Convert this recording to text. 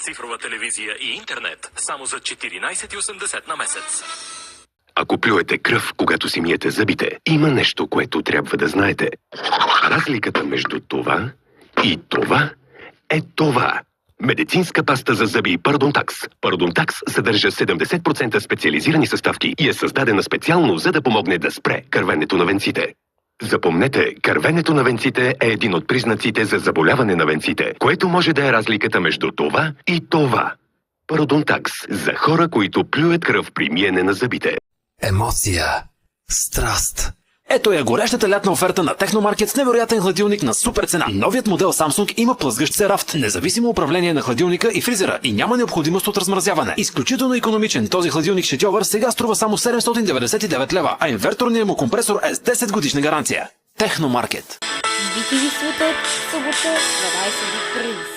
цифрова телевизия и интернет само за 14,80 на месец. Ако плюете кръв, когато си миете зъбите, има нещо, което трябва да знаете. Разликата между това и това е това. Медицинска паста за зъби Пародонтакс. Пародонтакс съдържа 70% специализирани съставки и е създадена специално, за да помогне да спре кървенето на венците. Запомнете, кървенето на венците е един от признаците за заболяване на венците, което може да е разликата между това и това. Пародонтакс за хора, които плюят кръв при миене на зъбите. Емоция. Страст. Ето я горещата лятна оферта на Техномаркет с невероятен хладилник на супер цена. Новият модел Samsung има плъзгащ се рафт, независимо управление на хладилника и фризера и няма необходимост от размразяване. Изключително икономичен, този хладилник шедьовър сега струва само 799 лева, а инверторният му компресор е с 10 годишна гаранция. Техномаркет. BTV Светът, събота, 12:30.